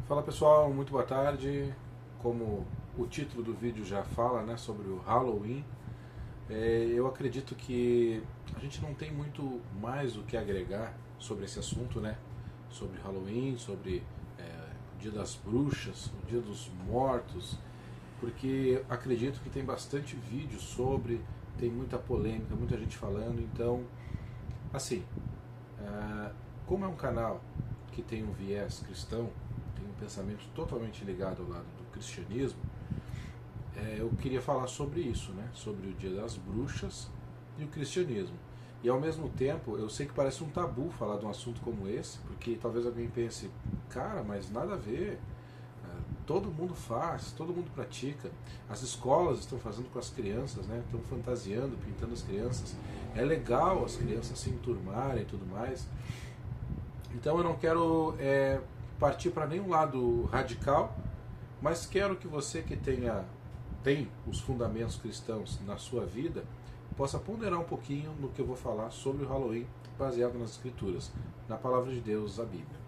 Fala pessoal, muito boa tarde. Como o título do vídeo já fala, né, sobre o Halloween, eu acredito que a gente não tem muito mais o que agregar sobre esse assunto, né? Sobre Halloween, sobre o Dia das Bruxas, o Dia dos Mortos, porque acredito que tem bastante vídeo sobre, tem muita polêmica, muita gente falando, então, assim, ah, como é um canal que tem um viés cristão, tem um pensamento totalmente ligado ao lado do cristianismo, eu queria falar sobre isso, né? Sobre o Dia das Bruxas e o cristianismo. E ao mesmo tempo, eu sei que parece um tabu falar de um assunto como esse, porque talvez alguém pense, cara, mas nada a ver. Todo mundo faz, todo mundo pratica. As escolas estão fazendo com as crianças, né? Estão fantasiando, pintando as crianças. É legal as crianças se enturmarem e tudo mais. Então eu não quero partir para nenhum lado radical, mas quero que você que tem os fundamentos cristãos na sua vida possa ponderar um pouquinho no que eu vou falar sobre o Halloween, baseado nas Escrituras, na Palavra de Deus, a Bíblia.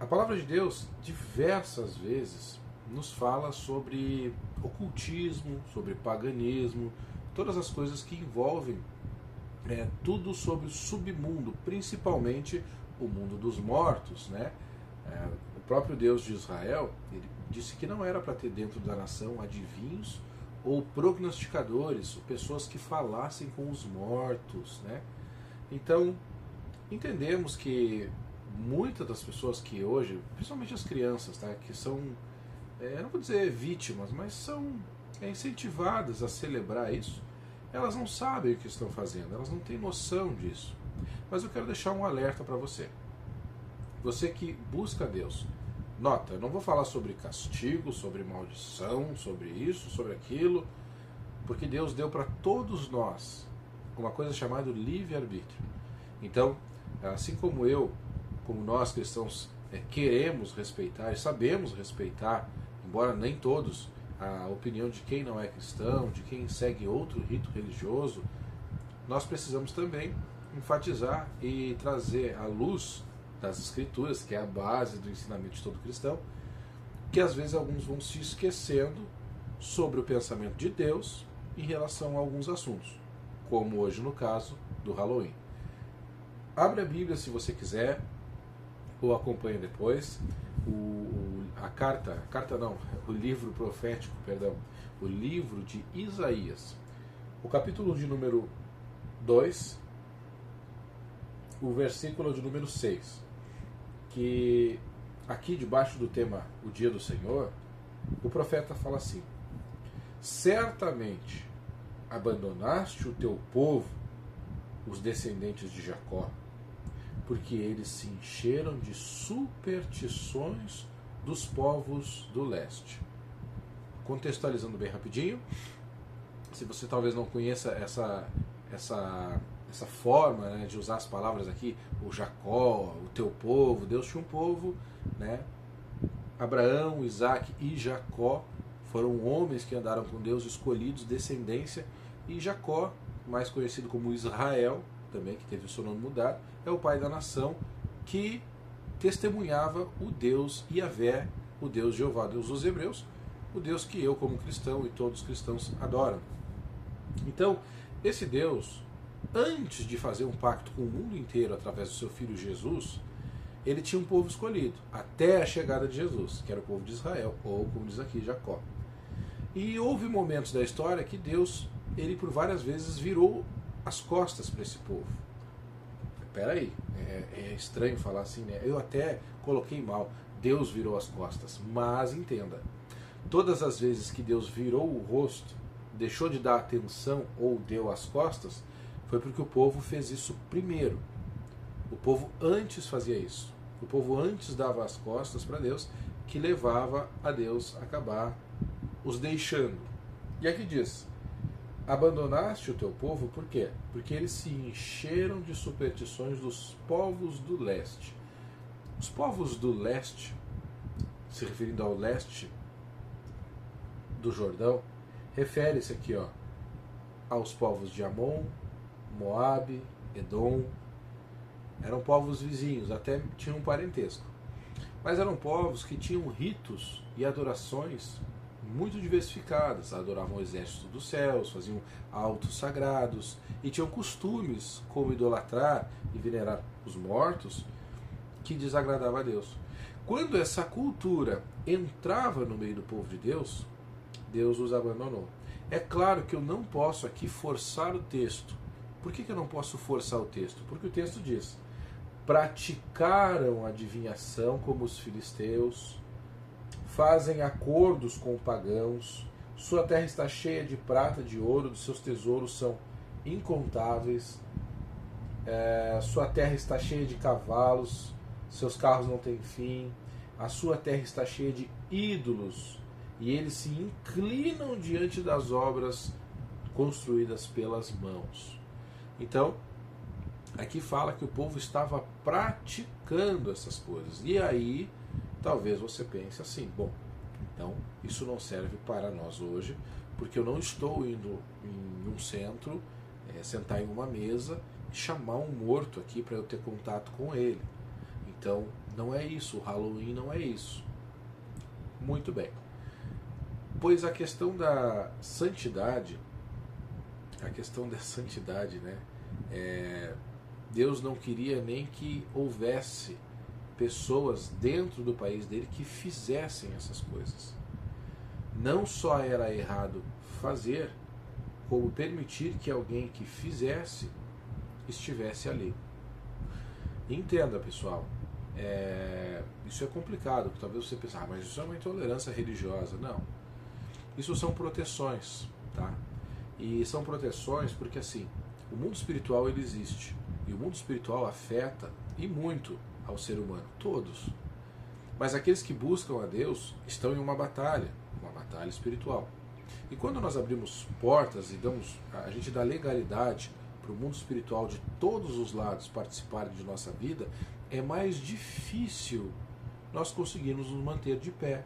A Palavra de Deus, diversas vezes, nos fala sobre ocultismo, sobre paganismo, todas as coisas que envolvem tudo sobre o submundo, principalmente o mundo dos mortos, né? O próprio Deus de Israel, ele disse que não era para ter dentro da nação adivinhos ou prognosticadores, ou pessoas que falassem com os mortos, né? Então, entendemos que muitas das pessoas que hoje, principalmente as crianças, tá, que são, não vou dizer vítimas, mas são incentivadas a celebrar isso, elas não sabem o que estão fazendo, elas não têm noção disso. Mas eu quero deixar um alerta para você. Você que busca Deus, nota, eu não vou falar sobre castigo, sobre maldição, sobre isso, sobre aquilo, porque Deus deu para todos nós uma coisa chamada livre-arbítrio. Então, assim como nós cristãos queremos respeitar e sabemos respeitar, embora nem todos, a opinião de quem não é cristão, de quem segue outro rito religioso, nós precisamos também enfatizar e trazer à luz das Escrituras, que é a base do ensinamento de todo cristão, que às vezes alguns vão se esquecendo sobre o pensamento de Deus em relação a alguns assuntos, como hoje no caso do Halloween. Abre a Bíblia se você quiser, ou acompanhe depois. O livro profético, perdão, o livro de Isaías, o capítulo de número 2, o versículo de número 6, que aqui debaixo do tema o dia do Senhor, o profeta fala assim: certamente abandonaste o teu povo, os descendentes de Jacó, porque eles se encheram de superstições dos povos do leste. Contextualizando bem rapidinho, se você talvez não conheça essa forma, né, de usar as palavras aqui, o Jacó, o teu povo, Deus tinha um povo, né? Abraão, Isaac e Jacó foram homens que andaram com Deus, escolhidos, descendência, e Jacó, mais conhecido como Israel, também, que teve o seu nome mudado, é o pai da nação que testemunhava o Deus Yahvé, o Deus Jeová, Deus dos Hebreus, o Deus que eu, como cristão, e todos os cristãos adoram. Então, esse Deus, antes de fazer um pacto com o mundo inteiro através do seu filho Jesus, ele tinha um povo escolhido, até a chegada de Jesus, que era o povo de Israel, ou como diz aqui, Jacó. E houve momentos da história que Deus, ele por várias vezes virou as costas para esse povo. Espera aí, é estranho falar assim, né? Eu até coloquei mal, Deus virou as costas, mas entenda, todas as vezes que Deus virou o rosto, deixou de dar atenção ou deu as costas, foi porque o povo fez isso primeiro. O povo antes fazia isso. O povo antes dava as costas para Deus, que levava a Deus a acabar os deixando. E aqui diz: abandonaste o teu povo, por quê? Porque eles se encheram de superstições dos povos do leste. Os povos do leste, se referindo ao leste do Jordão, refere-se aqui aos povos de Amon, Moabe, Edom. Eram povos vizinhos, até tinham um parentesco. Mas eram povos que tinham ritos e adorações muito diversificadas. Adoravam o exército dos céus, faziam altos sagrados e tinham costumes como idolatrar e venerar os mortos que desagradava a Deus. Quando essa cultura entrava no meio do povo de Deus, Deus os abandonou. É claro que eu não posso aqui forçar o texto. Por que eu não posso forçar o texto? Porque o texto diz: praticaram adivinhação como os filisteus, fazem acordos com pagãos, sua terra está cheia de prata e de ouro, dos seus tesouros são incontáveis, sua terra está cheia de cavalos, seus carros não têm fim, a sua terra está cheia de ídolos, e eles se inclinam diante das obras construídas pelas mãos. Então, aqui fala que o povo estava praticando essas coisas. E aí, talvez você pense assim: bom, então isso não serve para nós hoje, porque eu não estou indo em um centro, sentar em uma mesa e chamar um morto aqui para eu ter contato com ele. Então, não é isso, o Halloween não é isso. Muito bem. Pois a questão da santidade, né? Deus não queria nem que houvesse pessoas dentro do país dele que fizessem essas coisas. Não só era errado fazer, como permitir que alguém que fizesse estivesse ali. Entenda, pessoal, isso é complicado. Talvez você pense: mas isso é uma intolerância religiosa. Não. Isso são proteções, tá? E são proteções porque, assim, o mundo espiritual ele existe. E o mundo espiritual afeta, e muito, ao ser humano. Todos. Mas aqueles que buscam a Deus estão em uma batalha espiritual. E quando nós abrimos portas e a gente dá legalidade para o mundo espiritual de todos os lados participarem de nossa vida, é mais difícil nós conseguirmos nos manter de pé,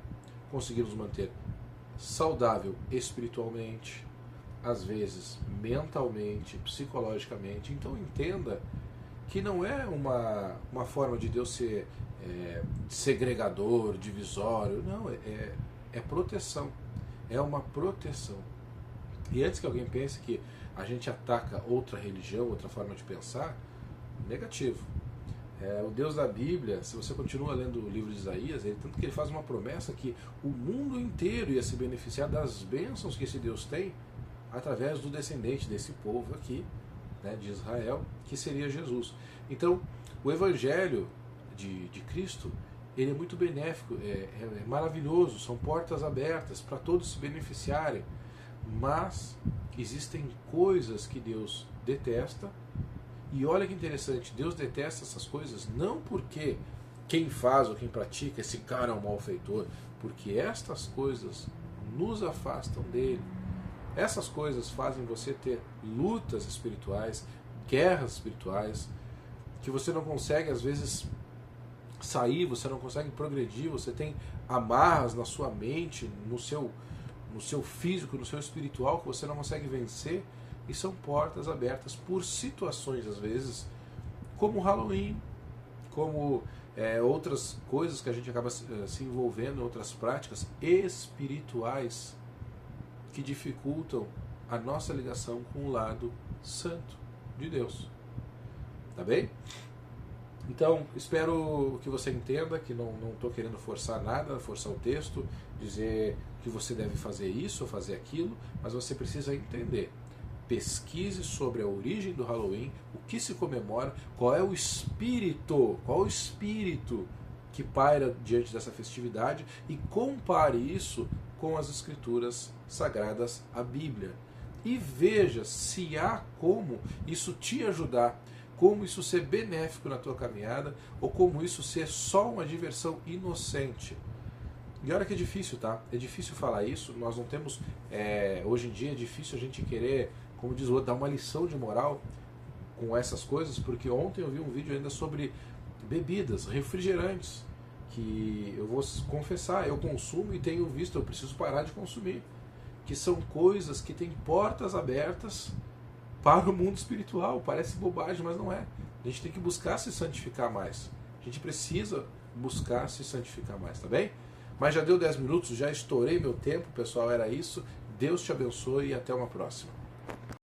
conseguirmos manter saudável espiritualmente, às vezes mentalmente, psicologicamente. Então entenda que não é uma forma de Deus ser segregador, divisório. Não, é proteção. É uma proteção. E antes que alguém pense que a gente ataca outra religião, outra forma de pensar, negativo. O Deus da Bíblia, se você continua lendo o livro de Isaías, tanto que ele faz uma promessa que o mundo inteiro ia se beneficiar das bênçãos que esse Deus tem através do descendente desse povo aqui, né, de Israel, que seria Jesus. Então, o Evangelho de Cristo, ele é muito benéfico, é maravilhoso, são portas abertas para todos se beneficiarem, mas existem coisas que Deus detesta. E olha que interessante, Deus detesta essas coisas não porque quem faz ou quem pratica, esse cara é um malfeitor, porque estas coisas nos afastam dele. Essas coisas fazem você ter lutas espirituais, guerras espirituais, que você não consegue às vezes sair, você não consegue progredir, você tem amarras na sua mente, no seu físico, no seu espiritual, que você não consegue vencer. E são portas abertas por situações, às vezes, como o Halloween, como outras coisas que a gente acaba se envolvendo, outras práticas espirituais que dificultam a nossa ligação com o lado santo de Deus. Tá bem? Então, espero que você entenda que não estou querendo forçar nada, forçar o texto, dizer que você deve fazer isso ou fazer aquilo, mas você precisa entender. Pesquise sobre a origem do Halloween, o que se comemora, qual é o espírito que paira diante dessa festividade e compare isso com as escrituras sagradas, a Bíblia. E veja se há como isso te ajudar, como isso ser benéfico na tua caminhada ou como isso ser só uma diversão inocente. E olha que é difícil, tá? É difícil falar isso, nós não temos... hoje em dia é difícil a gente querer, como diz o outro, dar uma lição de moral com essas coisas, porque ontem eu vi um vídeo ainda sobre bebidas, refrigerantes, que eu vou confessar, eu consumo e tenho visto, eu preciso parar de consumir, que são coisas que têm portas abertas para o mundo espiritual. Parece bobagem, mas não é. A gente tem que buscar se santificar mais. A gente precisa buscar se santificar mais, tá bem? Mas já deu 10 minutos, já estourei meu tempo, pessoal, era isso. Deus te abençoe e até uma próxima.